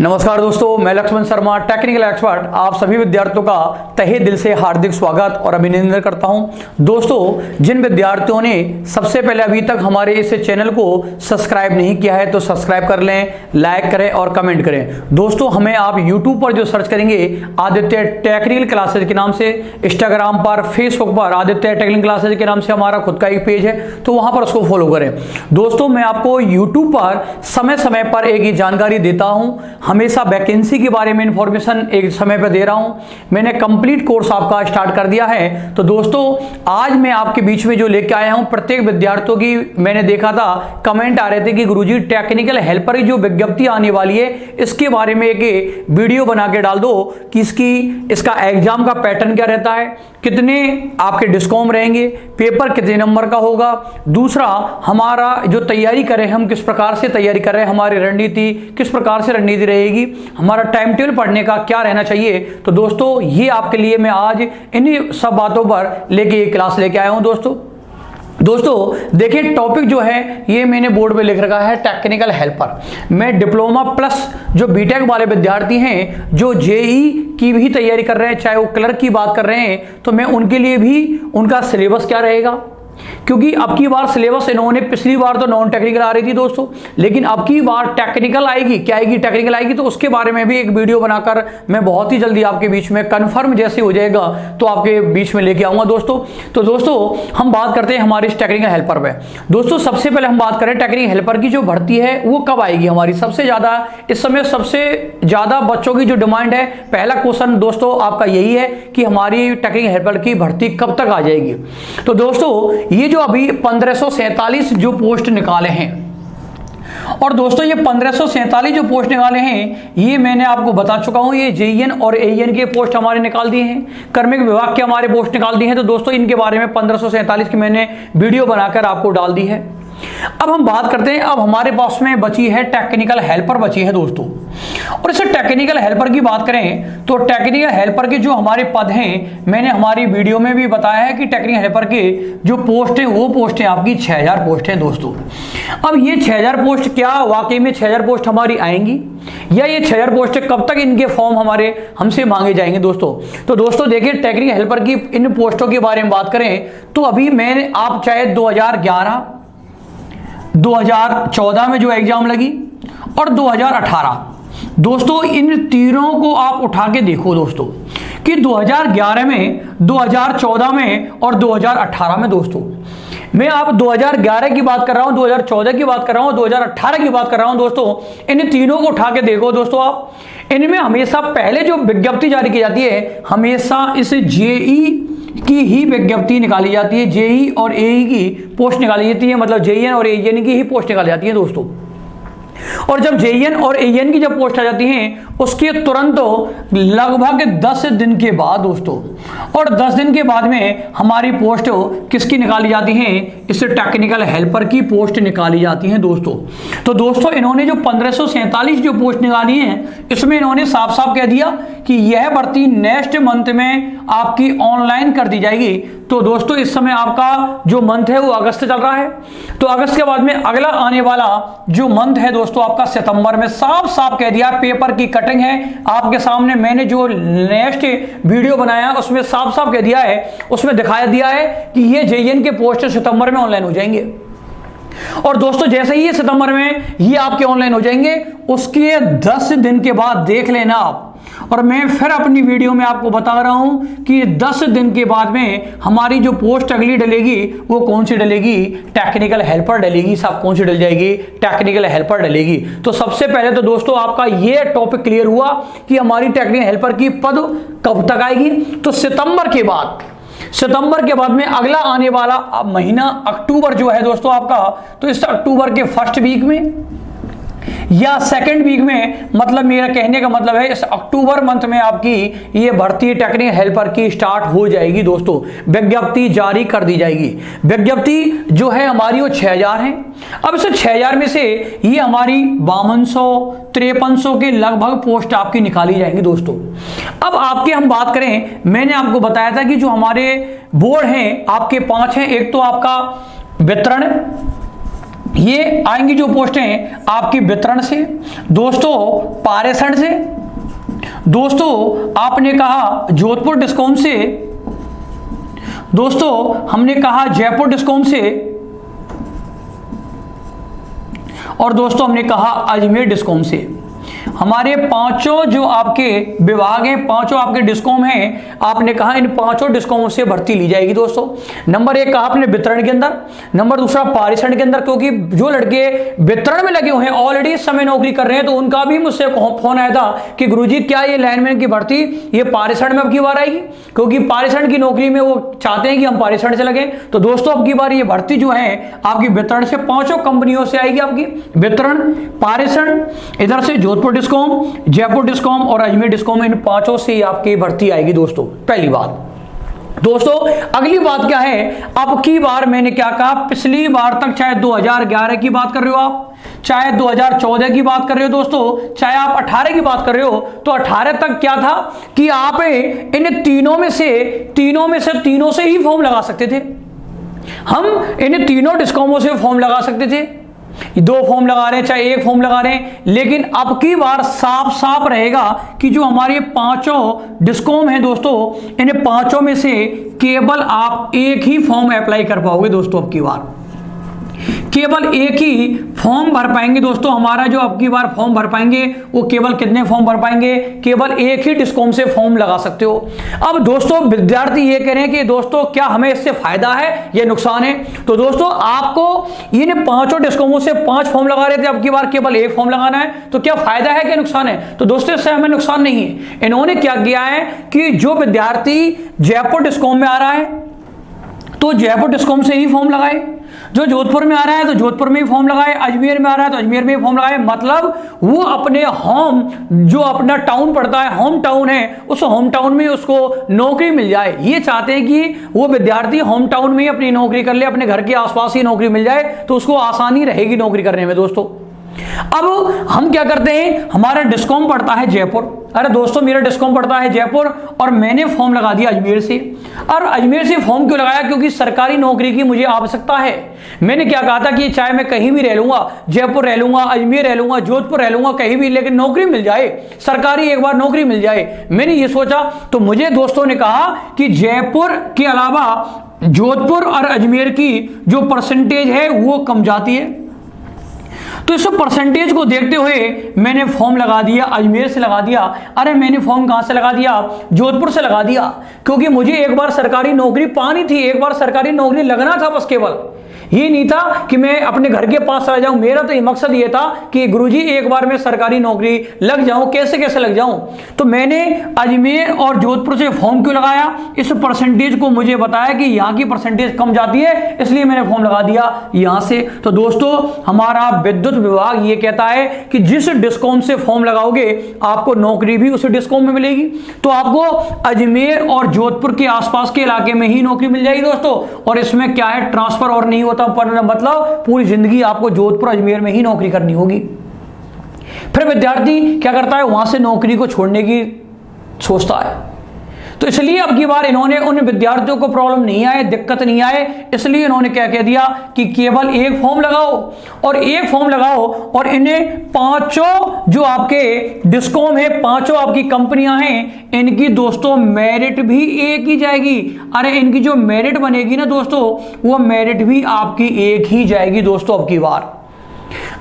नमस्कार दोस्तों, मैं लक्ष्मण शर्मा टेक्निकल एक्सपर्ट आप सभी विद्यार्थियों का तहे दिल से हार्दिक स्वागत और अभिनंदन करता हूं। दोस्तों, जिन विद्यार्थियों ने सबसे पहले अभी तक हमारे इस चैनल को सब्सक्राइब नहीं किया है तो सब्सक्राइब कर लें, लाइक करें और कमेंट करें। दोस्तों, हमें आप यूट्यूब पर जो सर्च करेंगे आदित्य टेक्निकल क्लासेज के नाम से, इंस्टाग्राम पर, फेसबुक पर आदित्य टेक्निकल क्लासेज के नाम से हमारा खुद का एक पेज है, तो वहां पर उसको फॉलो करें। दोस्तों, मैं आपको यूट्यूब पर समय समय पर एक ही जानकारी देता हूं, हमेशा वैकेंसी के बारे में इंफॉर्मेशन एक समय पर दे रहा हूं। मैंने कंप्लीट कोर्स आपका स्टार्ट कर दिया है। तो दोस्तों, आज मैं आपके बीच में जो लेके आया हूं, प्रत्येक विद्यार्थियों की मैंने देखा था कमेंट आ रहे थे कि गुरुजी टेक्निकल हेल्पर की जो विज्ञप्ति आने वाली है इसके बारे में एक वीडियो बना के डाल दो कि इसका एग्जाम का पैटर्न क्या रहता है, कितने आपके डिस्कॉम रहेंगे, पेपर कितने नंबर का होगा, दूसरा हमारा जो तैयारी करें हम किस प्रकार से तैयारी कर रहे हैं, हमारी रणनीति किस प्रकार से रणनीति रहेगी, हमारा टाइम टेबल पढ़ने का क्या रहना चाहिए। तो दोस्तों, ये आपके लिए मैं आज इन्हीं सब बातों पर लेके क्लास लेके आया हूं। दोस्तों देखिए, टॉपिक जो है ये मैंने बोर्ड पे लिख रखा है टेक्निकल हेल्पर। मैं डिप्लोमा प्लस जो बीटेक वाले विद्यार्थी हैं जो जेई की भी तैयारी कर रहे हैं, चाहे वो क्लर्क की बात कर रहे हैं, तो मैं उनके लिए भी उनका सिलेबस क्या रहेगा, क्योंकि अब की बार सिलेबस इन्होंने पिछली बार तो नॉन टेक्निकल आ रही थी दोस्तों, लेकिन अब की बार टेक्निकल आएगी, क्या आएगी, टेक्निकल आएगी। तो उसके बारे में भी एक वीडियो बनाकर मैं बहुत ही जल्दी आपके बीच में कंफर्म जैसे हो जाएगा तो आपके बीच में लेके आऊंगा दोस्तों। तो दोस्तों, हम बात करते हैं हमारे इस टेक्निकल हेल्पर पे। दोस्तों, सबसे पहले हम बात करें टेक्निकल हेल्पर की जो भर्ती है वो कब आएगी हमारी। सबसे ज्यादा इस समय सबसे ज्यादा बच्चों की जो डिमांड है, पहला क्वेश्चन दोस्तों आपका यही है कि हमारी टेक्निकल हेल्पर की भर्ती कब तक आ जाएगी। तो दोस्तों, ये जो अभी 1547 जो पोस्ट निकाले हैं, और दोस्तों ये 1547 जो पोस्ट निकाले हैं ये मैंने आपको बता चुका हूं, ये जेईएन और एईएन के पोस्ट हमारे निकाल दिए हैं, कार्मिक विभाग के हमारे पोस्ट निकाल दिए हैं। तो दोस्तों, इनके बारे में 1547 की मैंने वीडियो बनाकर आपको डाल दी है। अब हम बात करते हैं, अब हमारे पास में बची है टेक्निकल हेल्पर बची है दोस्तों। और इस टेक्निकल हेल्पर की बात करें तो टेक्निकल हेल्पर के जो हमारे पद हैं, मैंने हमारी वीडियो में भी बताया है कि टेक्निकल हेल्पर के जो पोस्ट है वो पोस्ट है आपकी 6000 पोस्ट है दोस्तों। अब ये 6000 पोस्ट क्या वाकई में 6000 पोस्ट हमारी आएंगी, या ये 6000 पोस्ट कब तक इनके फॉर्म हमारे हमसे मांगे जाएंगे दोस्तों। तो दोस्तों देखिए, टेक्निकल हेल्पर की इन पोस्टों के बारे में बात करें तो अभी मैंने आप चाहे 2011, 2014 में जो एग्जाम लगी और 2018, दोस्तों इन तीनों को आप उठा के देखो दोस्तों कि 2011 में, 2014 में और 2018 में। दोस्तों मैं आप 2011 की बात कर रहा हूं, 2014 की बात कर रहा हूं, 2018 की बात कर रहा हूं दोस्तों, इन तीनों को उठा के देखो दोस्तों आप। इनमें हमेशा पहले जो विज्ञप्ति जारी की जाती है हमेशा इस जेई की ही विज्ञप्ति निकाली जाती है, जेई और एई की पोस्ट निकाली जाती है, मतलब जेईएन और एईएन की ही पोस्ट निकाली जाती है दोस्तों। और जब जेईएन और एईएन की जब पोस्ट आ जाती हैं उसके तुरंत लगभग 10 दिन के बाद दोस्तों, और 10 दिन के बाद में हमारी पोस्ट किसकी निकाली जाती है, इससे टेक्निकल हेल्पर की पोस्ट निकाली जाती है दोस्तों। तो दोस्तों, इन्होंने जो 1547 जो पोस्ट निकाली है इसमें इन्होंने साफ साफ कह दिया कि यह भर्ती नेक्स्ट मंथ में आपकी ऑनलाइन कर दी जाएगी। तो दोस्तों, इस समय आपका जो मंथ है वो अगस्त चल रहा है, तो अगस्त के बाद में अगला आने वाला जो मंथ है दोस्तों आपका सितंबर में, साफ साफ कह दिया पेपर की कटिंग है आपके सामने। मैंने जो नेक्स्ट वीडियो बनाया उसमें साफ साफ कह दिया है, उसमें दिखाया दिया है कि ये जेईएन के पोस्ट सितंबर में ऑनलाइन हो जाएंगे। और दोस्तों, जैसे ही सितंबर में ये आपके ऑनलाइन हो जाएंगे उसके 10 दिन के बाद देख लेना आप, और मैं फिर अपनी वीडियो में आपको बता रहा हूं कि 10 दिन के बाद में हमारी जो पोस्ट अगली डलेगी वो कौन सी डलेगी, टेक्निकल हेल्पर डलेगी। सब कौन सी डल जाएगी, टेक्निकल हेल्पर डलेगी। तो सबसे पहले तो दोस्तों आपका ये टॉपिक क्लियर हुआ कि हमारी टेक्निकल हेल्पर की पद कब तक आएगी। तो सितंबर के बाद में अगला आने वाला महीना अक्टूबर जो है दोस्तों आपका, तो इस अक्टूबर के फर्स्ट वीक में या सेकंड वीक में, मतलब मेरा कहने का मतलब है इस अक्टूबर मंथ में आपकी ये भर्ती टेक्निकल हेल्पर की स्टार्ट हो जाएगी दोस्तों। विज्ञप्ति जारी कर दी जाएगी। विज्ञप्ति जो है हमारी वो 6000 है। अब इस 6000 में से ये हमारी 5200-5300 के लगभग पोस्ट आपकी निकाली जाएंगी दोस्तों। अब आपके हम बात करें, मैंने आपको बताया था कि जो हमारे बोर्ड हैं आपके 5 हैं। एक तो आपका वितरण, ये आएंगी जो पोस्टें आपकी वितरण से, दोस्तों पारेषण से, दोस्तों आपने कहा जोधपुर डिस्कॉम से, दोस्तों हमने कहा जयपुर डिस्कॉम से, और दोस्तों हमने कहा अजमेर डिस्कॉम से। हमारे पांचों जो आपके विभाग हैं, पांचों आपके डिस्कॉम हैं, आपने कहा इन पांचों डिस्कॉमों से भर्ती ली जाएगी दोस्तों। नंबर 1 कहा आपने वितरण के अंदर, नंबर 2 पारेषण के अंदर, क्योंकि जो लड़के वितरण में लगे हुए हैं ऑलरेडी इस समय नौकरी कर रहे हैं, तो उनका भी मुझसे फोन आया था कि गुरुजी क्या ये लाइनमैन की भर्ती ये पारेषण में अब की बार आएगी, क्योंकि पारेषण की नौकरी में वो चाहते हैं कि हम पारेषण से लगे। तो दोस्तों अब की बार ये भर्ती जो है आपकी वितरण से, पांचों कंपनियों से आएगी आपकी, वितरण, पारेषण, इधर से जोधपुर डिस्कॉम, जयपुर डिस्कॉम और अजमेर डिस्कॉम, इन पांचों से आपकी भर्ती आएगी दोस्तों। पहली बात। दोस्तों अगली बात क्या है, अब की बार मैंने क्या कहा, पिछली बार तक चाहे 2011 की बात कर रहे हो आप, चाहे 2014 की बात कर रहे हो दोस्तों, चाहे आप 18 की बात कर रहे हो, तो 18 तक क्या था कि आप इन तीनों से ही फॉर्म लगा सकते थे। हम इन तीनों डिस्कॉमों से फॉर्म लगा सकते थे, 2 फॉर्म लगा रहे हैं चाहे 1 फॉर्म लगा रहे हैं, लेकिन अब की बार साफ साफ रहेगा कि जो हमारे पांचों डिस्कॉम हैं दोस्तों, इन पांचों में से केवल आप एक ही फॉर्म अप्लाई कर पाओगे दोस्तों। अब की बार केवल एक ही फॉर्म भर पाएंगे दोस्तों। हमारा जो अब की बार फॉर्म भर पाएंगे वो केवल कितने फॉर्म भर पाएंगे, केवल एक ही डिस्कॉम से फॉर्म लगा सकते हो। अब दोस्तों विद्यार्थी ये कह रहे हैं कि दोस्तों क्या हमें इससे फायदा है या नुकसान है, तो दोस्तों आपको इन पांचों डिस्कॉमों से 5 फॉर्म लगा रहे थे, अब की बार केवल 1 फॉर्म लगाना है, तो क्या फायदा है क्या नुकसान है, तो दोस्तों इससे हमें नुकसान नहीं है। इन्होंने क्या किया है कि जो विद्यार्थी जयपुर डिस्कॉम में आ रहा है तो जयपुर डिस्कॉम से ही फॉर्म लगाए, जो जोधपुर में आ रहा है तो जोधपुर में ही फॉर्म लगाए, अजमेर में आ रहा है तो अजमेर में ही फॉर्म लगाए। मतलब वो अपने होम, जो अपना टाउन पड़ता है, होम टाउन है, उस होम टाउन में उसको नौकरी मिल जाए। ये चाहते हैं कि वो विद्यार्थी होम टाउन में ही अपनी नौकरी कर ले, अपने घर के आसपास ही नौकरी मिल जाए, तो उसको आसानी रहेगी नौकरी करने में दोस्तों। अब हम क्या करते हैं, हमारा डिस्कॉम पड़ता है जयपुर, अरे दोस्तों मेरा डिस्कॉम पड़ता है जयपुर और मैंने फॉर्म लगा दिया अजमेर से। और अजमेर से फॉर्म क्यों लगाया, क्योंकि सरकारी नौकरी की मुझे आवश्यकता है। मैंने क्या कहा था कि चाहे मैं कहीं भी रह लूंगा, जयपुर रह लूंगा, अजमेर रह लूंगा, जोधपुर रह लूंगा, कहीं भी, लेकिन नौकरी मिल जाए, सरकारी एक बार नौकरी मिल जाए। मैंने ये सोचा, तो मुझे दोस्तों ने कहा कि जयपुर के अलावा जोधपुर और अजमेर की जो परसेंटेज है वो कम जाती है, तो इस परसेंटेज को देखते हुए मैंने फॉर्म लगा दिया, अजमेर से लगा दिया। अरे मैंने फॉर्म कहां से लगा दिया, जोधपुर से लगा दिया, क्योंकि मुझे एक बार सरकारी नौकरी पानी थी, एक बार सरकारी नौकरी लगना था बस। केवल ये नहीं था कि मैं अपने घर के पास चला जाऊं, मेरा तो ये मकसद ये था कि गुरुजी एक बार मैं सरकारी नौकरी लग जाऊं, कैसे कैसे लग जाऊं। तो मैंने अजमेर और जोधपुर से फॉर्म क्यों लगाया, इस परसेंटेज को मुझे बताया कि यहाँ की परसेंटेज कम जाती है, इसलिए मैंने फॉर्म लगा दिया यहाँ से। तो दोस्तों हमारा विद्युत विभाग ये कहता है कि जिस डिस्कॉम से फॉर्म लगाओगे आपको नौकरी भी उसी डिस्कॉम में मिलेगी, तो आपको अजमेर और जोधपुर के आसपास के इलाके में ही नौकरी मिल जाएगी दोस्तों। और इसमें क्या है, ट्रांसफर और नहीं होता, मतलब पूरी जिंदगी आपको जोधपुर अजमेर में ही नौकरी करनी होगी। फिर विद्यार्थी क्या करता है, वहां से नौकरी को छोड़ने की सोचता है। तो इसलिए अब की बार इन्होंने उन विद्यार्थियों को प्रॉब्लम नहीं आए, दिक्कत नहीं आए, इसलिए इन्होंने क्या कह दिया कि केवल 1 फॉर्म लगाओ, और 1 फॉर्म लगाओ और इन्हें पांचों जो आपके डिस्कॉम है, पांचों आपकी कंपनियां हैं, इनकी दोस्तों मेरिट भी एक ही जाएगी। अरे इनकी जो मेरिट बनेगी ना दोस्तों, वो मेरिट भी आपकी एक ही जाएगी दोस्तों अब की बार।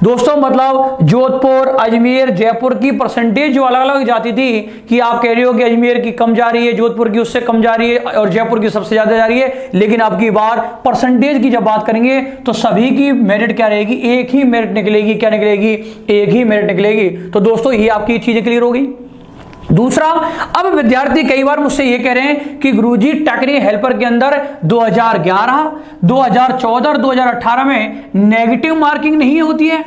दोस्तों मतलब जोधपुर, अजमेर, जयपुर की परसेंटेज जो अलग अलग जाती थी, कि आप कह रहे हो कि अजमेर की कम जा रही है, जोधपुर की उससे कम जा रही है और जयपुर की सबसे ज्यादा जा रही है, लेकिन अब की बार परसेंटेज की जब बात करेंगे तो सभी की मेरिट क्या रहेगी, एक ही मेरिट निकलेगी। क्या निकलेगी, एक ही मेरिट निकलेगी। तो दोस्तों ये आपकी चीजें क्लियर हो गई। दूसरा, अब विद्यार्थी कई बार मुझसे ये कह रहे हैं कि गुरुजी टेक्निकल हेल्पर के अंदर 2011, 2014 और 2018 में नेगेटिव मार्किंग नहीं होती है।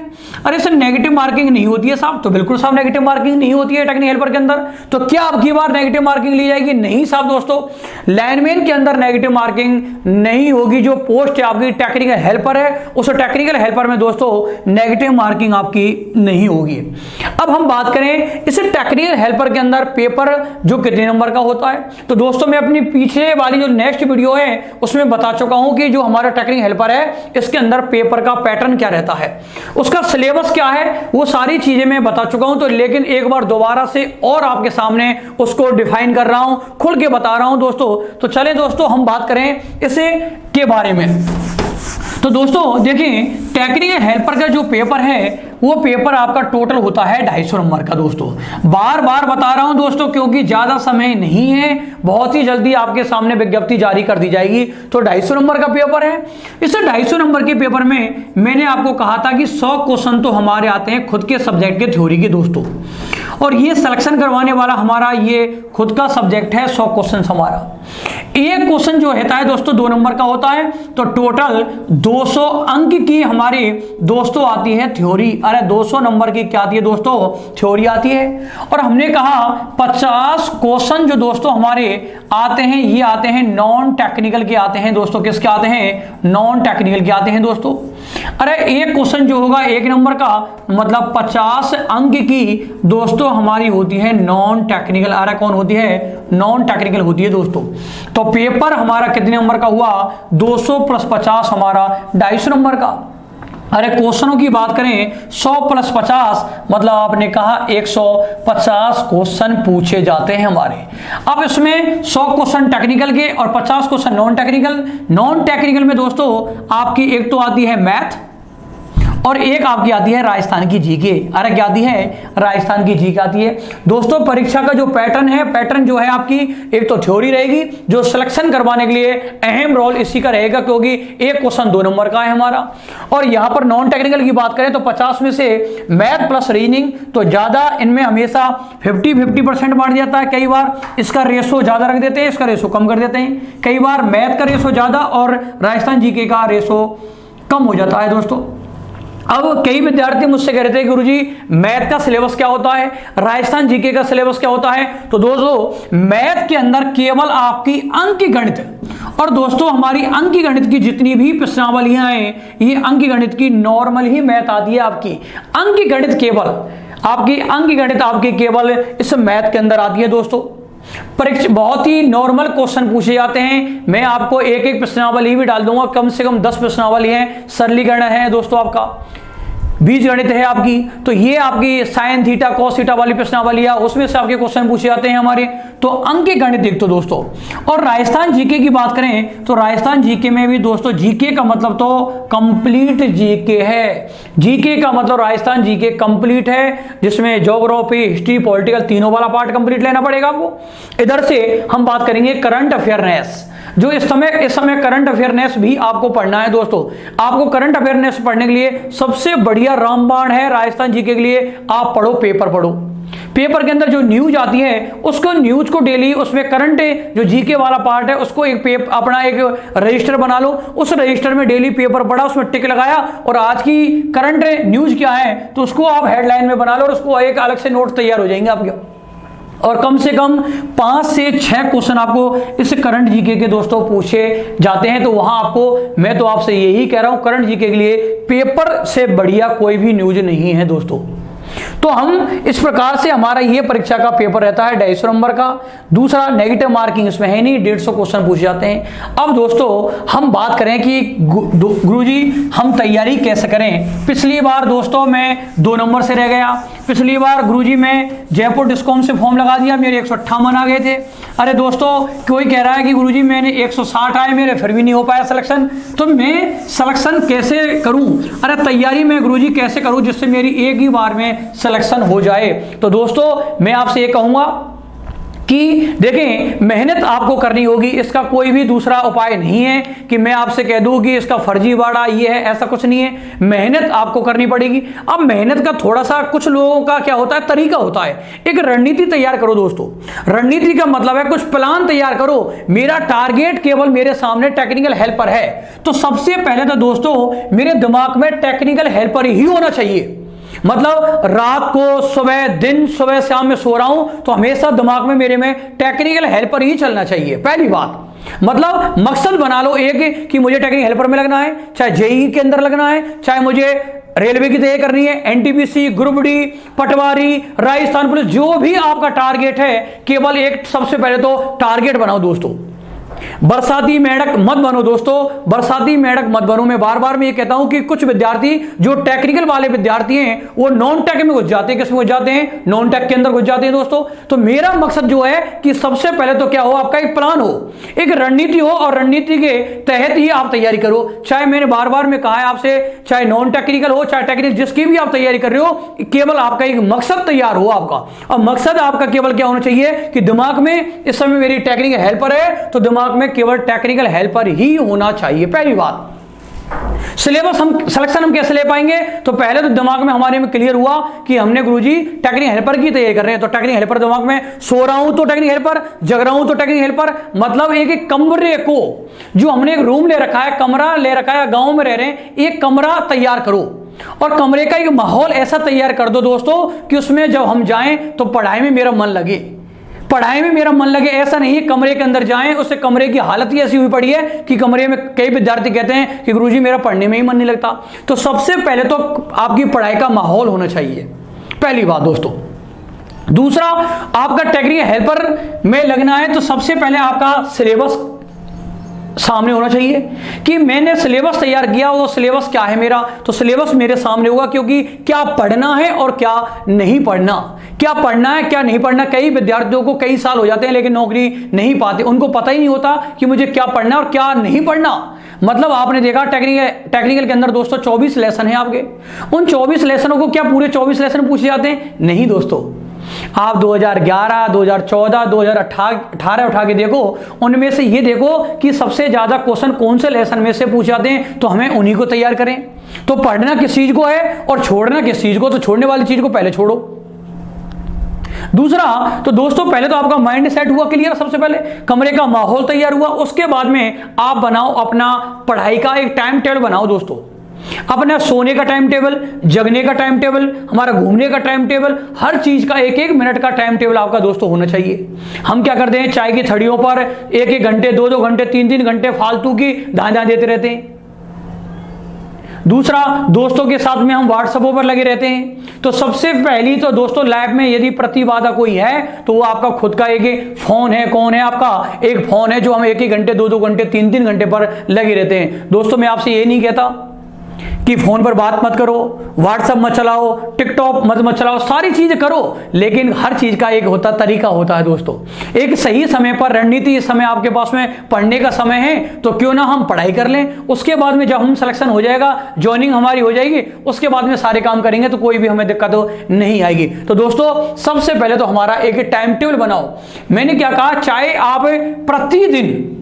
अरे सर नेगेटिव मार्किंग नहीं होती है साहब, तो बिल्कुल साहब नेगेटिव मार्किंग नहीं होती है टेक्निकल हेल्पर के अंदर। तो क्या अब की बार नेगेटिव मार्किंग ली जाएगी? नहीं साहब दोस्तों, लाइनमैन के अंदर नेगेटिव मार्किंग नहीं होगी। जो पोस्ट है आपकी टेक्निकल हेल्पर है, उस टेक्निकल हेल्पर में दोस्तों नेगेटिव मार्किंग आपकी नहीं होगी। अब हम बात करें इस टेक्निकल हेल्पर के अंदर अंदर पेपर जो कितने नंबर का होता है। तो दोस्तों मैं अपनी पीछे वाली जो नेक्स्ट वीडियो है उसमें बता चुका हूं कि जो हमारा टेक्निकल हेल्पर है इसके अंदर पेपर का पैटर्न क्या रहता है, उसका सिलेबस क्या है, वो सारी चीजें मैं बता चुका हूं। तो लेकिन एक बार दोबारा से और आपके सामने उसको डिफाइन कर रहा हूं, खुल के बता रहा हूं दोस्तों। तो चलें दोस्तों हम बात करें इसे के बारे में। तो दोस्तों देखिए टेक्निकल हेल्पर का जो पेपर है वो पेपर आपका टोटल होता है 250 नंबर का। दोस्तों बार बार बता रहा हूं दोस्तों क्योंकि ज्यादा समय नहीं है, बहुत ही जल्दी आपके सामने विज्ञप्ति जारी कर दी जाएगी। तो 250 नंबर का पेपर है। इस 250 नंबर के पेपर में मैंने आपको कहा था कि 100 क्वेश्चन तो हमारे आते हैं खुद के सब्जेक्ट के थ्योरी के दोस्तों, और ये सिलेक्शन करवाने वाला हमारा ये खुद का सब्जेक्ट है। 100 क्वेश्चन हमारा, एक क्वेश्चन जो रहता है दोस्तों 2 नंबर का होता है। तो टोटल 200 अंक की हमारी दोस्तों आती है थ्योरी। अरे 200 नंबर की क्या आती है दोस्तों, थ्योरी आती है। और हमने कहा 50 क्वेश्चन जो दोस्तों हमारे आते हैं ये आते हैं नॉन टेक्निकल के आते हैं दोस्तों। किसके आते हैं, नॉन टेक्निकल के आते हैं दोस्तों। अरे एक क्वेश्चन जो होगा 1 नंबर का मतलब 50 अंक की दोस्तों हमारी होती है नॉन टेक्निकल। अरे कौन होती है, नॉन टेक्निकल होती है दोस्तों। तो पेपर हमारा कितने नंबर का हुआ, 200 + 50 हमारा 250 नंबर का। अरे क्वेश्चनों की बात करें 100 + 50 मतलब आपने कहा 150 क्वेश्चन पूछे जाते हैं हमारे। अब इसमें 100 क्वेश्चन टेक्निकल के और 50 question non technical. Non technical में दोस्तों आपकी एक तो आती है मैथ और एक आपकी आती है राजस्थान की जीके। अरे क्या आती है, राजस्थान की जीके आती है दोस्तों। परीक्षा का जो पैटर्न है, पैटर्न जो है आपकी एक तो थ्योरी रहेगी जो सिलेक्शन करवाने के लिए अहम रोल इसी का रहेगा क्योंकि एक क्वेश्चन 2 नंबर का है हमारा। और यहां पर नॉन टेक्निकल की बात करें तो 50 में से मैथ प्लस रीजनिंग तो ज्यादा इनमें हमेशा 50-50% बांट जाता है। कई बार इसका रेशो ज्यादा रख देते हैं, इसका रेशो कम कर देते हैं। कई बार मैथ का रेशो ज्यादा और राजस्थान जीके का रेशो कम हो जाता है दोस्तों। अब कई विद्यार्थी मुझसे कह रहे थे गुरुजी मैथ का सिलेबस क्या होता है, राजस्थान जीके का सिलेबस क्या होता है। तो दोस्तों मैथ के अंदर केवल आपकी अंकगणित और दोस्तों हमारी अंकगणित की जितनी भी प्रश्नावलियां हैं ये अंकगणित की नॉर्मल ही मैथ आती है आपकी। अंकगणित केवल आपकी अंकगणित आपकी केवल इस मैथ के अंदर आती है दोस्तों। परीक्षा बहुत ही नॉर्मल क्वेश्चन पूछे जाते हैं। मैं आपको एक एक प्रश्नावली भी डाल दूंगा, कम से कम 10 प्रश्नावली है, सरलीकरण है दोस्तों, आपका बीजगणित है आपकी। तो ये आपकी साइन थीटा कॉस थीटा वाली प्रश्नावली है, उसमें से आपके क्वेश्चन पूछे जाते हैं हमारे। तो अंकगणित एक तो दोस्तों। और राजस्थान जीके की बात करें तो राजस्थान जीके में भी दोस्तों जीके का मतलब तो कंप्लीट जीके है। जीके का मतलब राजस्थान जीके कंप्लीट है जिसमें ज्योग्राफी हिस्ट्री पॉलिटिकल तीनों वाला पार्ट कंप्लीट लेना पड़ेगा आपको। इधर से हम बात करेंगे करंट अफेयरनेस, जो इस समय करंट अफेयरनेस भी आपको पढ़ना है दोस्तों। आपको करंट अफेयरनेस पढ़ने के लिए सबसे बढ़िया रामबाण है राजस्थान जीके के लिए, आप पढ़ो, पेपर पढ़ो। पेपर के अंदर जो न्यूज आती है उसको न्यूज को डेली उसमें करंट जो जीके वाला पार्ट है उसको एक अपना एक रजिस्टर बना लो, उस रजिस्टर में डेली पेपर पढ़ा, उसमें टिक लगाया और आज की करंट न्यूज क्या है तो उसको आप हेडलाइन में बना लो और उसको एक अलग से नोट तैयार हो जाएंगे आपके। और कम से कम 5 से 6 क्वेश्चन आपको इस करंट जीके के दोस्तों पूछे जाते हैं। तो वहां आपको मैं तो आपसे यही कह रहा हूं करंट जीके के लिए पेपर से बढ़िया कोई भी न्यूज नहीं है दोस्तों। तो हम इस प्रकार से हमारा ये परीक्षा का पेपर रहता है 250 नंबर का। दूसरा नेगेटिव मार्किंग इसमें है नहीं, 150 क्वेश्चन पूछे जाते हैं। अब दोस्तों हम बात करें कि गुरुजी हम तैयारी कैसे करें। पिछली बार दोस्तों मैं 2 नंबर से रह गया, पिछली बार गुरुजी मैं जयपुर डिस्कॉम से फॉर्म लगा दिया, मेरे 158 आ गए थे। अरे दोस्तों कोई कह रहा है कि गुरुजी मैंने 160 आए मेरे, फिर भी नहीं हो पाया सिलेक्शन, तो मैं सिलेक्शन कैसे करूं। अरे तैयारी मैं गुरुजी कैसे करूं जिससे मेरी एक ही बार में सिलेक्शन हो जाए। तो दोस्तों मैं आपसे ये कहूंगा कि देखें मेहनत आपको करनी होगी, इसका कोई भी दूसरा उपाय नहीं है कि मैं आपसे कह दूं कि इसका फर्जीवाड़ा ये है, ऐसा कुछ नहीं है। मेहनत आपको करनी पड़ेगी। अब मेहनत का थोड़ा सा कुछ लोगों का क्या होता है, तरीका होता है। एक रणनीति तैयार करो दोस्तों। रणनीति का मतलब है कुछ प्लान तैयार करो। मेरा टारगेट केवल मेरे सामने टेक्निकल हेल्पर है, तो सबसे पहले तो दोस्तों मेरे दिमाग में टेक्निकल हेल्पर ही होना चाहिए। मतलब रात को सुबह दिन सुबह शाम में सो रहा हूं तो हमेशा दिमाग में मेरे में टेक्निकल हेल्पर ही चलना चाहिए। पहली बात मतलब मकसद बना लो एक कि मुझे टेक्निकल हेल्पर में लगना है, चाहे जेईई के अंदर लगना है, चाहे मुझे रेलवे की तैयारी करनी है, एनटीपीसी, ग्रुप डी, पटवारी, राजस्थान पुलिस, जो भी आपका टारगेट है, केवल एक सबसे पहले तो टारगेट बनाओ दोस्तों। बरसाती मेंढक मत बनो दोस्तों, बरसाती मेंढक मत बनो। मैं बार बार मैं ये कहता हूं कि कुछ विद्यार्थी जो टेक्निकल वाले विद्यार्थी हैं वो नॉन टेक में घुस जाते हैं। किसमें घुस जाते हैं? नॉन टेक के अंदर घुस जाते हैं दोस्तों। तो मेरा मकसद जो है कि सबसे पहले तो क्या हो, आपका एक प्लान हो, एक रणनीति हो, और रणनीति के तहत ही आप तैयारी करो। चाहे मैंने बार बार में कहा है आपसे, चाहे नॉन टेक्निकल हो चाहे टेक्निकल, जिसकी भी आप तैयारी कर रहे हो, केवल आपका एक मकसद तैयार हो आपका। और मकसद आपका केवल क्या होना चाहिए कि दिमाग में इस समय मेरी टेक्निकल हेल्पर है तो दिमाग में केवल टेक्निकल हेल्पर ही होना चाहिए। पहली बात, सिलेबस हम सिलेक्शन हम कैसे ले पाएंगे? तो पहले तो दिमाग में हमारे में क्लियर हुआ कि हमने गुरुजी टेक्निकल हेल्पर की तैयारी कर रहे हैं, तो टेक्निकल हेल्पर दिमाग में, सो रहा हूं तो टेक्निकल हेल्पर, जग रहा हूं तो टेक्निकल हेल्पर। मतलब एक एक कमरे को, जो हमने एक रूम ले रखा है, कमरा ले रखा है, गांव में रह रहे हैं, एक कमरा तैयार करो और कमरे का एक माहौल ऐसा तैयार कर दो दोस्तों कि उसमें जब हम जाएं तो पढ़ाई में मेरा मन लगे, पढ़ाई में मेरा मन लगे। ऐसा नहीं है कमरे के अंदर जाएं, उससे कमरे की हालत ही ऐसी हुई पड़ी है कि कमरे में कई विद्यार्थी कहते हैं कि गुरुजी मेरा पढ़ने में ही मन नहीं लगता। तो सबसे पहले तो आपकी पढ़ाई का माहौल होना चाहिए, पहली बात दोस्तों। दूसरा, आपका टेक्निकल हेल्पर में लगना है तो सबसे पहले आपका सिलेबस सामने होना चाहिए कि मैंने सिलेबस तैयार किया, वो सिलेबस क्या है मेरा, तो सिलेबस मेरे सामने होगा। क्योंकि क्या पढ़ना है और क्या नहीं पढ़ना, क्या पढ़ना है क्या नहीं पढ़ना। कई विद्यार्थियों को कई साल हो जाते हैं लेकिन नौकरी नहीं पाते, उनको पता ही नहीं होता कि मुझे क्या पढ़ना और क्या नहीं पढ़ना। मतलब आपने देखा टेक्निकल के अंदर दोस्तों 24 लेसन है आपके, उन 24 लेसनों को क्या पूरे 24 लेसन पूछे जाते हैं? नहीं दोस्तों। आप 2011, 2014, 2018 उठा के देखो, उनमें से ये देखो कि सबसे ज्यादा क्वेश्चन कौन से लेसन में से पूछे जाते हैं, तो हमें उन्हीं को तैयार करें। तो पढ़ना किस चीज को है और छोड़ना किस चीज को, तो छोड़ने वाली चीज को पहले छोड़ो। दूसरा, तो दोस्तों पहले तो आपका माइंड सेट हुआ क्लियर, सबसे पहले कमरे का माहौल तैयार हुआ, उसके बाद में आप बनाओ अपना पढ़ाई का एक टाइम टेबल बनाओ दोस्तों। अपना सोने का टाइम टेबल, जगने का टाइम टेबल, हमारा घूमने का टाइम टेबल, हर चीज का एक एक मिनट का टाइम टेबल आपका दोस्तों होना चाहिए। हम क्या करते हैं, चाय की थड़ियों पर एक एक घंटे, दो घंटे, तीन घंटे फालतू की दाएं देते रहते हैं। दूसरा, दोस्तों के साथ में हम व्हाट्सएपों पर लगे रहते हैं। तो सबसे पहली तो दोस्तों लाइफ में यदि प्रतिबाधा कोई है तो वो आपका खुद का एक फोन है। कौन है आपका? एक फोन है जो हम एक ही घंटे, दो घंटे, तीन घंटे पर लगे रहते हैं। दोस्तों मैं आपसे ये नहीं कहता कि फोन पर बात मत करो, व्हाट्सएप मत चलाओ, टिकटॉक मत चलाओ, सारी चीजें करो, लेकिन हर चीज का एक तरीका होता है दोस्तों। एक सही समय पर रणनीति, इस समय आपके पास में पढ़ने का समय है तो क्यों ना हम पढ़ाई कर लें। उसके बाद में जब हम सिलेक्शन हो जाएगा, ज्वाइनिंग हमारी हो जाएगी, उसके बाद में सारे काम करेंगे तो कोई भी हमें दिक्कत नहीं आएगी। तो दोस्तों सबसे पहले तो हमारा एक टाइम टेबल बनाओ। मैंने क्या कहा, चाहे आप प्रतिदिन,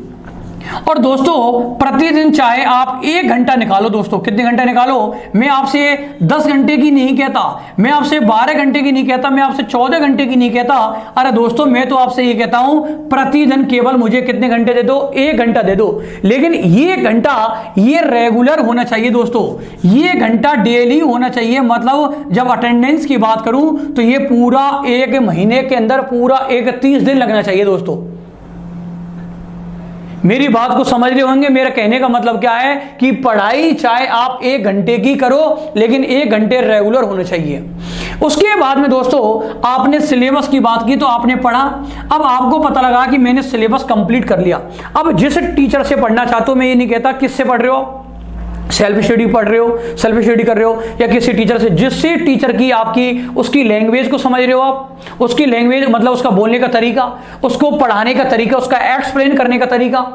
और दोस्तों प्रतिदिन चाहे आप 1 घंटा निकालो दोस्तों, कितने घंटे निकालो, मैं आपसे 10 घंटे की नहीं कहता, मैं आपसे 12 घंटे की नहीं कहता, मैं आपसे 14 घंटे की नहीं कहता। अरे दोस्तों मैं तो आपसे ये कहता हूं प्रतिदिन केवल मुझे कितने घंटे दे दो, 1 घंटा दे दो। लेकिन ये घंटा ये रेगुलर होना चाहिए दोस्तों, ये घंटा डेली होना चाहिए। मतलब जब अटेंडेंस की बात करूं तो ये पूरा 1 महीने के अंदर पूरा 31 दिन लगना चाहिए दोस्तों। मेरी बात को समझ रहे होंगे, मेरा कहने का मतलब क्या है कि पढ़ाई चाहे आप 1 घंटे की करो लेकिन 1 घंटे रेगुलर होने चाहिए। उसके बाद में दोस्तों आपने सिलेबस की बात की तो आपने पढ़ा, अब आपको पता लगा कि मैंने सिलेबस कंप्लीट कर लिया। अब जिस टीचर से पढ़ना चाहते हो, मैं ये नहीं कहता किससे पढ़ रहे हो, सेल्फ स्टडी पढ़ रहे हो, सेल्फ स्टडी कर रहे हो, या किसी टीचर से, जिससे टीचर की आपकी उसकी लैंग्वेज को समझ रहे हो आप, उसकी लैंग्वेज मतलब उसका बोलने का तरीका, उसको पढ़ाने का तरीका, उसका एक्सप्लेन करने का तरीका,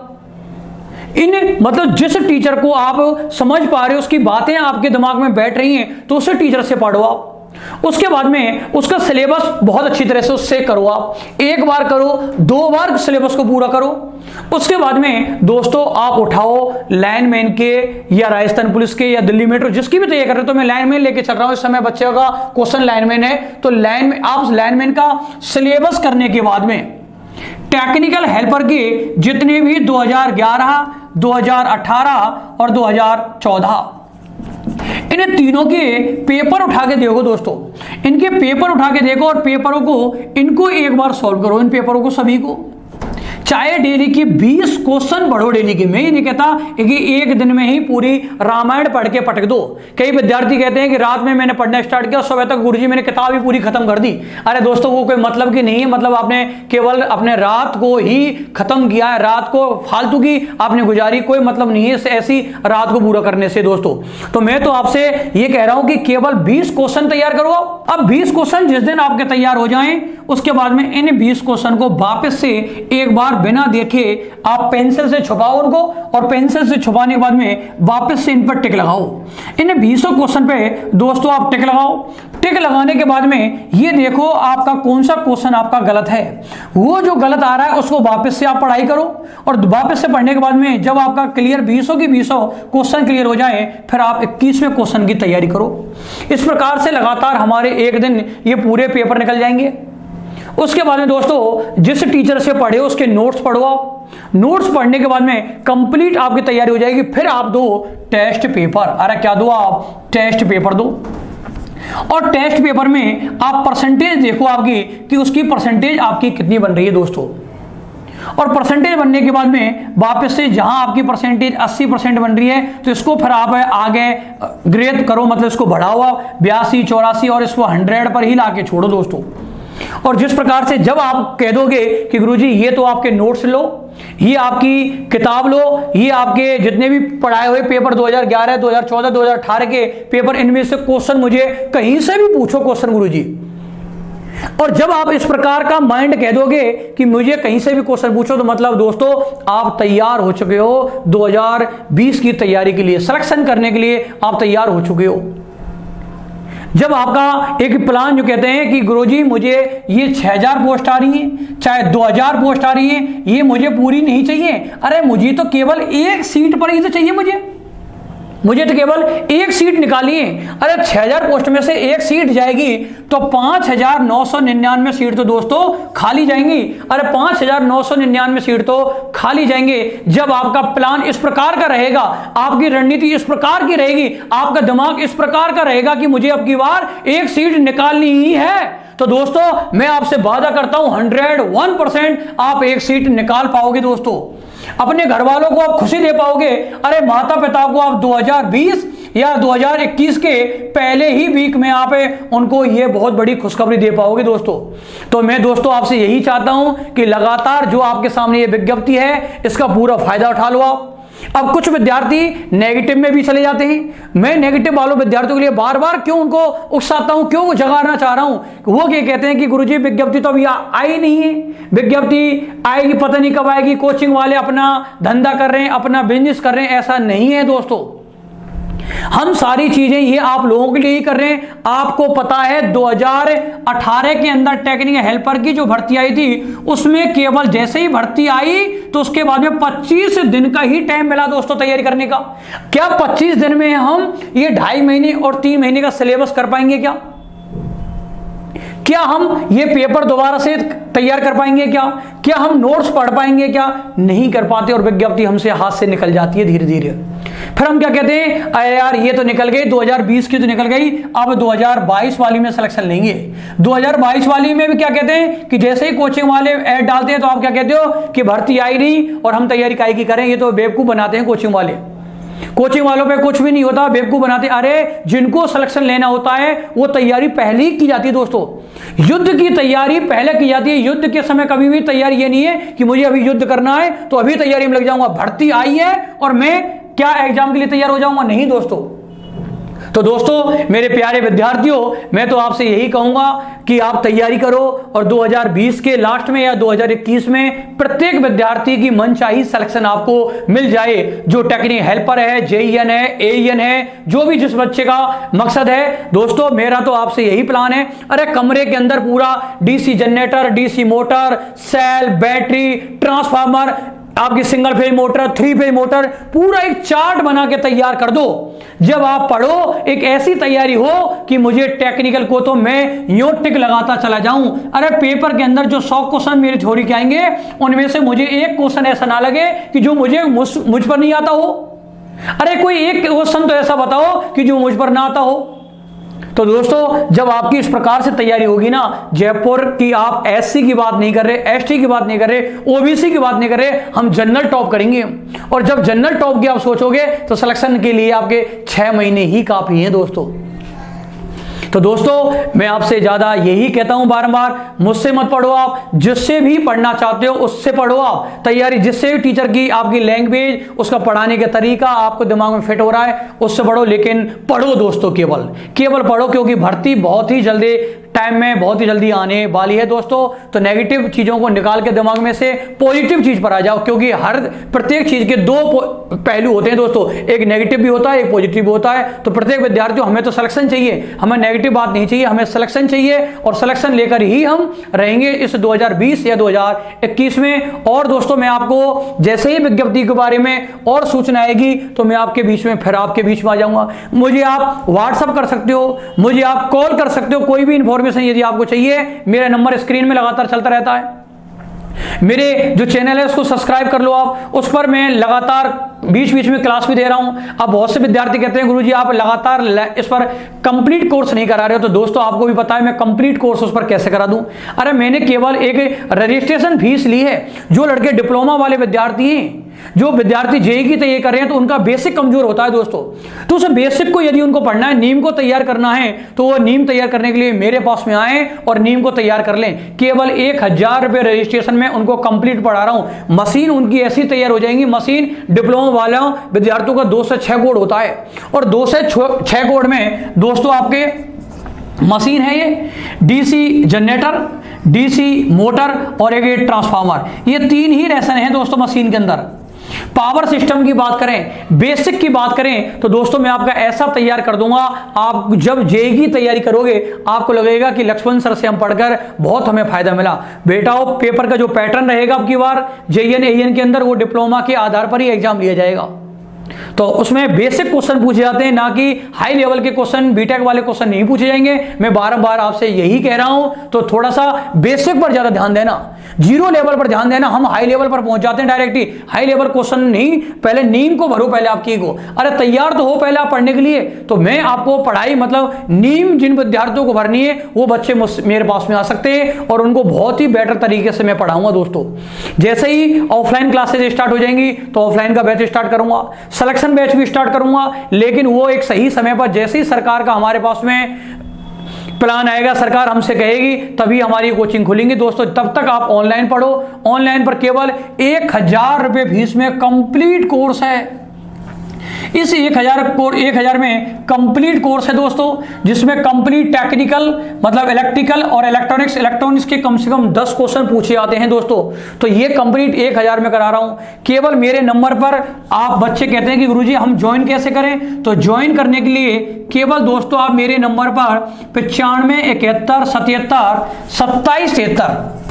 इन मतलब जिस टीचर को आप समझ पा रहे हो, उसकी बातें आपके दिमाग में बैठ रही हैं, तो उस टीचर से पढ़ो आप। उसके बाद में उसका सिलेबस बहुत अच्छी तरह से उससे करो आप, 1 बार करो, 2 बार सिलेबस को पूरा करो। उसके बाद में दोस्तों आप उठाओ लाइनमैन के या राजस्थान पुलिस के या दिल्ली मेट्रो, जिसकी भी तैयारी कर रहे हो। तो मैं लाइनमैन लेके चल रहा हूं, इस समय बच्चे का क्वेश्चन लाइनमैन है, तो आप लाइनमैन का सिलेबस करने के बाद में टेक्निकल हेल्पर के जितने भी 2011, 2018 और 2014 इन तीनों के पेपर उठा के देखो दोस्तों, इनके पेपर उठा के देखो और पेपरों को इनको एक बार सॉल्व करो, इन पेपरों को सभी को। चाहे डेली की 20 क्वेश्चन पढ़ो डेली के। मैं ये नहीं कहता कि एक दिन में ही पूरी रामायण पढ़ के पटक दो। कई विद्यार्थी कहते हैं कि रात में मैंने पढ़ना स्टार्ट किया, सुबह तक गुरुजी मैंने किताब ही पूरी खत्म कर दी। अरे दोस्तों, वो कोई मतलब की नहीं है। मतलब आपने केवल अपने रात को ही खत्म किया है, रात को फालतू की आपने गुजारी, कोई मतलब नहीं है ऐसी रात को पूरा करने से दोस्तों। तो मैं तो आपसे ये कह रहा हूं कि केवल 20 क्वेश्चन तैयार करो। अब 20 क्वेश्चन जिस दिन आपके तैयार हो जाएं, उसके बाद में इन 20 क्वेश्चन को वापस से एक बार बिना देखे आप पेंसिल से छुपाओ उनको, और पेंसिल से छुपाने के बाद में वापस से इन पर टिक लगाओ। इन 20 क्वेश्चन पे दोस्तों आप टिक लगाओ। टिक लगाने के बाद में ये देखो आपका कौन सा क्वेश्चन आपका गलत है। वो जो गलत आ रहा है उसको वापस से आप पढ़ाई करो, और वापस से पढ़ने के बाद में जब आपका क्लियर 20 की 20 क्वेश्चन क्लियर हो जाए, फिर आप 21वें क्वेश्चन की तैयारी करो। इस प्रकार से लगातार हमारे एक दिन ये पूरे पेपर निकल जाएंगे। उसके बाद में दोस्तों जिस टीचर से पढ़े उसके नोट्स पढ़ो आप। नोट्स पढ़ने के बाद में कंप्लीट आपकी तैयारी हो जाएगी। फिर आप दो टेस्ट पेपर। अरे क्या दो आप? टेस्ट पेपर दो। और टेस्ट पेपर में आप परसेंटेज देखो आपकी कि उसकी परसेंटेज आपकी कितनी बन रही है दोस्तों। और परसेंटेज बनने के बाद में वापस से जहां आपकी परसेंटेज 80% बन रही है तो इसको फिर आप आगे ग्रेड करो, मतलब इसको बढ़ाओ 82, 84 और इसको 100 पर ही लाके छोड़ो दोस्तों। और जिस प्रकार से जब आप कह दोगे कि गुरुजी ये तो आपके नोट्स लो, ये आपकी किताब लो, ये आपके जितने भी पढ़ाए हुए पेपर 2011, 2014, 2018 के पेपर, इनमें से क्वेश्चन मुझे कहीं से भी पूछो क्वेश्चन गुरुजी। और जब आप इस प्रकार का माइंड कह दोगे कि मुझे कहीं से भी क्वेश्चन पूछो, तो मतलब दोस्तों आप तैयार हो चुके हो 2020 की तैयारी के लिए, सिलेक्शन करने के लिए आप तैयार हो चुके हो। जब आपका एक प्लान जो कहते हैं कि गुरुजी मुझे ये 6000 पोस्ट आ रही है, चाहे 2000 पोस्ट आ रही है, ये मुझे पूरी नहीं चाहिए। अरे मुझे तो केवल एक सीट पर ही तो चाहिए, मुझे तो केवल एक सीट निकाली है। अरे 6000 पोस्ट में से एक सीट जाएगी तो 5999 सीट तो दोस्तों खाली जाएंगी। अरे 5999 सीट तो खाली जाएंगे। जब आपका प्लान इस प्रकार का रहेगा, आपकी रणनीति इस प्रकार की रहेगी, आपका दिमाग इस प्रकार का रहेगा कि मुझे अब की बार एक सीट निकालनी ही है, तो दोस्तों मैं आपसे वादा करता हूं 101% आप एक सीट निकाल पाओगे दोस्तों। अपने घर वालों को आप खुशी दे पाओगे। अरे माता पिता को आप 2020 या 2021 के पहले ही वीक में आप उनको ये बहुत बड़ी खुशखबरी दे पाओगे दोस्तों। तो मैं दोस्तों आपसे यही चाहता हूं कि लगातार जो आपके सामने ये विज्ञप्ति है इसका पूरा फायदा उठा लो आप। अब कुछ विद्यार्थी नेगेटिव में भी चले जाते हैं। मैं नेगेटिव वालों विद्यार्थियों के लिए बार बार क्यों उनको उकसाता हूं, क्यों जगाना चाह रहा हूं? वो क्या कहते हैं कि गुरुजी विज्ञप्ति तो अभी आई नहीं है, विज्ञप्ति आएगी पता नहीं कब आएगी, कोचिंग वाले अपना धंधा कर रहे हैं, अपना बिजनेस कर रहे हैं। ऐसा नहीं है दोस्तों, हम सारी चीजें ये आप लोगों के लिए ही कर रहे हैं। आपको पता है 2018 के अंदर टेक्निकल हेल्पर की जो भर्ती आई थी, उसमें केवल जैसे ही भर्ती आई तो उसके बाद में 25 दिन का ही टाइम मिला दोस्तों तैयारी करने का। क्या 25 दिन में हम ये 2.5 महीने और 3 महीने का सिलेबस कर पाएंगे? क्या हम ये पेपर दोबारा से तैयार कर पाएंगे? क्या हम नोट्स पढ़ पाएंगे? क्या नहीं कर पाते, और विज्ञप्ति हमसे हाथ से निकल जाती है धीरे धीरे। फिर हम क्या कहते हैं, अरे यार ये तो निकल गई, 2020 की तो निकल गई, अब 2022 वाली में सिलेक्शन लेंगे। 2022 वाली में भी क्या कहते हैं कि जैसे ही कोचिंग वाले ऐड डालते हैं तो आप क्या कहते हो कि भर्ती आई नहीं और हम तैयारी काहे की करें, ये तो बेवकूफ बनाते हैं कोचिंग वाले। कोचिंग वालों पे कुछ भी नहीं होता, बेवकूफ बनाते। अरे जिनको सिलेक्शन लेना होता है वो तैयारी पहले ही की जाती है दोस्तों। युद्ध की तैयारी पहले की जाती है। युद्ध के समय कभी भी तैयारी ये नहीं है कि मुझे अभी युद्ध करना है तो अभी तैयारी में लग जाऊंगा, भर्ती आई है और मैं क्या एग्जाम के लिए तैयार हो जाऊंगा, नहीं दोस्तों। तो दोस्तों मेरे प्यारे विद्यार्थियों, मैं तो आपसे यही कहूंगा कि आप तैयारी करो और 2020 के लास्ट में या 2021 में प्रत्येक विद्यार्थी की मनचाही सिलेक्शन आपको मिल जाए। जो टेक्निकल हेल्पर है, जेईएन है, एईएन है, जो भी जिस बच्चे का मकसद है दोस्तों, मेरा तो आपसे यही प्लान है। अरे कमरे के अंदर पूरा DC generator, DC motor, cell, battery, transformer, आपकी single phase motor, 3 phase motor, पूरा एक चार्ट बना के तैयार कर दो। जब आप पढ़ो एक ऐसी तैयारी हो कि मुझे टेक्निकल को तो मैं यूं टिक लगाता चला जाऊं। अरे पेपर के अंदर जो 100 क्वेश्चन मेरी थ्योरी के आएंगे उनमें से मुझे एक क्वेश्चन ऐसा ना लगे कि जो मुझ पर नहीं आता हो। अरे कोई एक क्वेश्चन तो ऐसा बताओ कि जो मुझ पर ना आता हो। तो दोस्तों जब आपकी इस प्रकार से तैयारी होगी ना, जयपुर की आप एससी की बात नहीं कर रहे, एसटी की बात नहीं कर रहे, ओबीसी की बात नहीं कर रहे, हम जनरल टॉप करेंगे। और जब जनरल टॉप की आप सोचोगे तो सिलेक्शन के लिए आपके 6 महीने ही काफी हैं दोस्तों। तो दोस्तों मैं आपसे ज्यादा यही कहता हूं बारंबार, मुझसे मत पढ़ो आप, जिससे भी पढ़ना चाहते हो उससे पढ़ो आप तैयारी, जिससे भी टीचर की आपकी लैंग्वेज, उसका पढ़ाने का तरीका आपको दिमाग में फिट हो रहा है उससे पढ़ो, लेकिन पढ़ो दोस्तों, केवल पढ़ो, क्योंकि भर्ती बहुत ही जल्दी टाइम में बहुत ही जल्दी आने वाली है दोस्तों। तो नेगेटिव चीजों को निकाल के दिमाग में से पॉजिटिव चीज पर आ जाओ, क्योंकि हर प्रत्येक चीज के 2 पहलू होते हैं दोस्तों, एक नेगेटिव भी होता है, एक पॉजिटिव भी होता है। तो प्रत्येक विद्यार्थी, हमें तो सिलेक्शन चाहिए, हमें नेगेटिव बात नहीं चाहिए, हमें सिलेक्शन चाहिए और सिलेक्शन लेकर ही हम रहेंगे इस 2020 या 2021 में। और दोस्तों मैं आपको जैसे ही विज्ञप्ति के बारे में और सूचना आएगी तो मैं आपके बीच में फिर आपके बीच में आ जाऊंगा। मुझे आप व्हाट्सअप कर सकते हो, मुझे आप कॉल कर सकते हो, कोई भी इंफॉर्मेशन यदि आपको चाहिए, मेरा नंबर स्क्रीन में लगातार चलता रहता है। मेरे जो चैनल है उसको सब्सक्राइब कर लो आप, उस पर मैं लगातार बीच बीच में क्लास भी दे रहा हूं। अब बहुत से विद्यार्थी कहते हैं गुरुजी आप लगातार इस पर कंप्लीट कोर्स नहीं करा रहे हो। तो दोस्तों आपको भी पता है मैं कंप्लीट कोर्स उस पर कैसे करा दूं। अरे मैंने केवल एक रजिस्ट्रेशन फीस ली है। जो लड़के डिप्लोमा वाले विद्यार्थी हैं, जो विद्यार्थी जेईई की तैयारी कर रहे हैं, तो उनका बेसिक कमजोर होता है दोस्तों। तो उस बेसिक को यदि उनको पढ़ना है, नीम को तैयार करना है, तो वो नीम तैयार करने के लिए मेरे पास में आए और नीम को तैयार कर लें। केवल 1000 रुपए रजिस्ट्रेशन में उनको कंप्लीट पढ़ा रहा हूं। मशीन उनकी ऐसी तैयार हो जाएंगी, मशीन डिप्लोमा वालों विद्यार्थियों का 2 से 6 कोड होता है, और 2 से 6 कोड में दोस्तों आपके मशीन है ये डीसी जनरेटर, डीसी मोटर और एक ट्रांसफार्मर, ये 3 ही रेशन है दोस्तों मशीन के अंदर। पावर सिस्टम की बात करें, बेसिक की बात करें, तो दोस्तों मैं आपका ऐसा तैयार कर दूंगा, आप जब जेईई की तैयारी करोगे आपको लगेगा कि लक्ष्मण सर से हम पढ़कर बहुत हमें फायदा मिला। बेटा वो पेपर का जो पैटर्न रहेगा अब की बार जेईएन एईएन के अंदर, वो डिप्लोमा के आधार पर ही एग्जाम लिया जाएगा। तो उसमें बेसिक क्वेश्चन पूछे जाते हैं, ना कि हाई लेवल के क्वेश्चन, बीटेक वाले क्वेश्चन नहीं पूछे जाएंगे। मैं बार-बार आपसे यही कह रहा हूं, तो थोड़ा सा बेसिक पर ज्यादा ध्यान देना, 0 लेवल पर ध्यान देना। हम हाई लेवल पर पहुंच जाते हैं डायरेक्ट ही, हाई लेवल क्वेश्चन नहीं, पहले नीम को भरो, पहले आपकी को, अरे तैयार तो हो पहले आप पढ़ने के लिए। तो मैं आपको पढ़ाई मतलब नीम जिन विद्यार्थियों को भरनी है वो बच्चे मेरे पास में आ सकते हैं और उनको बहुत ही बेटर तरीके से मैं पढ़ाऊंगा दोस्तों। जैसे ही ऑफलाइन क्लासेज स्टार्ट हो जाएंगी तो ऑफलाइन का बैच स्टार्ट करूंगा, सिलेक्शन बैच भी स्टार्ट करूंगा, लेकिन वो एक सही समय पर, जैसे ही सरकार का हमारे पास में प्लान आएगा, सरकार हमसे कहेगी, तभी हमारी कोचिंग खुलेंगी दोस्तों। तब तक आप ऑनलाइन पढ़ो। ऑनलाइन पर केवल 1000 रुपए फीस में कंप्लीट कोर्स है। इस 1000 में कंप्लीट कोर्स है दोस्तों, जिसमें कंप्लीट टेक्निकल मतलब इलेक्ट्रिकल और इलेक्ट्रॉनिक्स के कम से कम 10 क्वेश्चन पूछे जाते हैं दोस्तों। तो ये कंप्लीट 1000 में करा रहा हूं। केवल मेरे नंबर पर आप बच्चे कहते हैं कि गुरुजी हम ज्वाइन कैसे करें, तो ज्वाइन करने के लिए केवल दोस्तों आप मेरे नंबर पर 95 71 77 27 73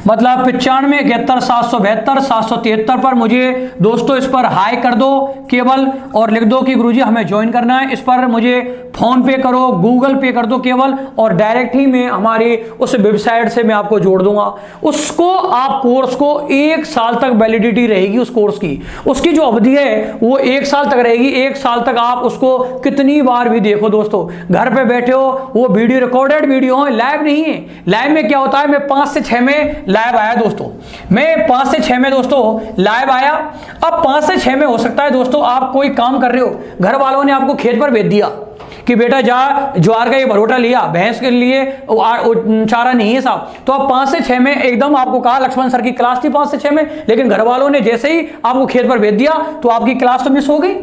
मतलब 95 71 772 773 पर मुझे दोस्तों इस पर हाई कर दो केवल, और लिख दो कि गुरुजी हमें ज्वाइन करना है। इस पर मुझे फोन पे करो, गूगल पे कर दो केवल, और डायरेक्ट ही मैं हमारी उस वेबसाइट से मैं आपको जोड़ दूंगा। उसको आप कोर्स को 1 साल तक वैलिडिटी रहेगी उस कोर्स की, उसकी जो अवधि है वो 1 साल तक रहेगी। 1 साल तक आप उसको कितनी बार भी देखो दोस्तों, घर पे बैठे हो, वो वीडियो रिकॉर्डेड वीडियो है, लाइव नहीं है। लाइव में क्या होता है, मैं 5 से 6 में लाइव आया दोस्तों, मैं 5 से 6 में दोस्तों लाइव आया। अब 5 से 6 में हो सकता है दोस्तों आप कोई काम कर रहे हो, घर वालों ने आपको खेत पर भेज दिया कि बेटा जा ज्वार का ये भरोटा लिया, भैंस के लिए चारा नहीं है साहब। तो अब 5 से 6 में एकदम आपको कहा, लक्ष्मण सर की क्लास थी 5 से 6 में, लेकिन घर वालों ने जैसे ही आपको खेत पर भेज दिया तो आपकी क्लास तो मिस हो गई।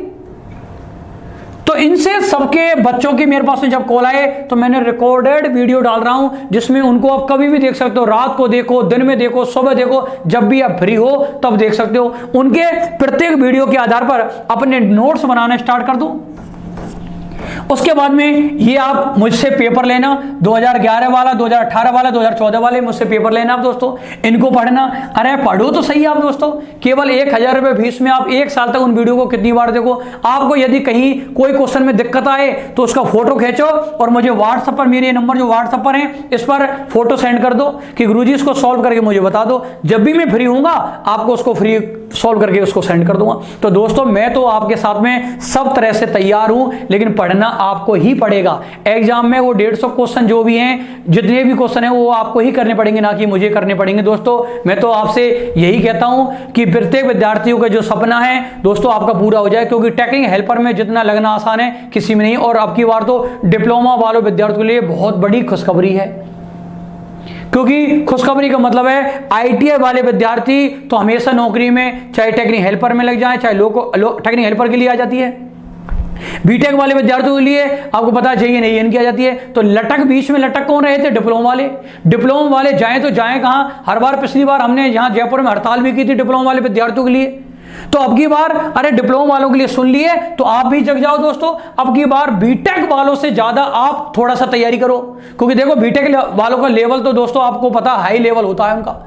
तो इनसे सबके बच्चों की मेरे पास में जब कॉल आए तो मैंने रिकॉर्डेड वीडियो डाल रहा हूं, जिसमें उनको आप कभी भी देख सकते हो, रात को देखो, दिन में देखो, सुबह देखो, जब भी आप फ्री हो तब देख सकते हो। उनके प्रत्येक वीडियो के आधार पर अपने नोट्स बनाना स्टार्ट कर दो। उसके बाद में ये आप मुझसे पेपर लेना, 2011 वाला, 2018 वाला, 2014 वाले मुझसे पेपर लेना आप दोस्तों, इनको पढ़ना। अरे पढ़ो तो सही आप दोस्तों, केवल 1000 रुपए फीस में आप 1 साल तक उन वीडियो को कितनी बार देखो। आपको यदि कहीं कोई क्वेश्चन में दिक्कत आए तो उसका फोटो खींचो और मुझे व्हाट्सएप पर, मेरे नंबर जो व्हाट्सएप पर है इस पर फोटो सेंड कर दो कि गुरुजी इसको सॉल्व करके मुझे बता दो। जब भी मैं फ्री हूंगा आपको उसको फ्री सॉल्व करके उसको सेंड कर दूंगा। तो दोस्तों मैं तो आपके साथ में सब तरह से तैयार हूं, लेकिन पढ़ना आपको ही पड़ेगा। एग्जाम में वो 150 क्वेश्चन जो भी हैं, जितने भी क्वेश्चन हैं वो आपको ही करने पड़ेंगे, ना कि मुझे करने पड़ेंगे। दोस्तों मैं तो आपसे यही कहता हूं कि प्रत्येक विद्यार्थियों का जो सपना है दोस्तों आपका पूरा हो जाए, क्योंकि टेक्निकल हेल्पर में जितना लगना आसान है किसी में नहीं। और अब की बार तो डिप्लोमा वालों विद्यार्थियों के लिए बहुत बड़ी खुशखबरी है, क्योंकि खुशखबरी का मतलब है आईटीआई वाले विद्यार्थी तो हमेशा नौकरी में, चाहे टेक्निकल हेल्पर में लग जाए, चाहे टेक्निकल हेल्पर के लिए आ जाती है। बीटेक वाले विद्यार्थियों के लिए आपको पता चाहिए नहीं इनकी आ जाती है। तो लटक, बीच में लटक कौन रहे थे? डिप्लोमा वाले। डिप्लोमा वाले जाएं तो जाएं कहां? हर बार पिछली बार हमने यहां जयपुर में हड़ताल भी की थी डिप्लोमा वाले विद्यार्थियों के लिए। तो अब की बार अरे डिप्लोमा वालों के लिए सुन लिए तो आप भी जग जाओ दोस्तों। अब की बार बीटेक वालों से ज्यादा आप थोड़ा सा तैयारी करो, क्योंकि देखो बीटेक वालों का लेवल तो दोस्तों आपको पता हाई लेवल होता है, उनका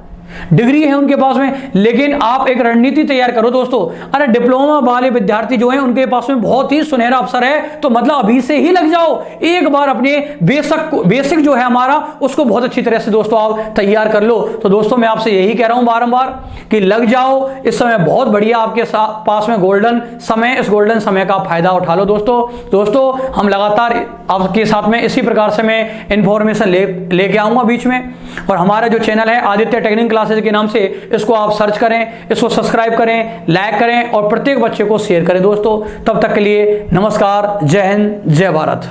डिग्री है उनके पास में, लेकिन आप एक रणनीति तैयार करो दोस्तों। अरे डिप्लोमा वाले विद्यार्थी जो हैं उनके पास में बहुत ही सुनहरा अवसर है, तो मतलब अभी से ही लग जाओ। एक बार अपने बेसिक जो है हमारा उसको बहुत अच्छी तरह से दोस्तों आप तैयार कर लो। तो दोस्तों मैं आपसे यही कह रहा हूं बारंबार कि लग जाओ, इस समय बहुत बढ़िया आपके पास में गोल्डन समय, इस गोल्डन समय का फायदा उठा लो दोस्तों। हम लगातार आपके साथ में इसी प्रकार से मैं इंफॉर्मेशन लेके आऊंगा बीच में। और हमारा जो चैनल है आदित्य टेक्निकल क्लासेस के नाम से, इसको आप सर्च करें, इसको सब्सक्राइब करें, लाइक करें और प्रत्येक बच्चे को शेयर करें दोस्तों। तब तक के लिए नमस्कार, जय हिंद, जय भारत।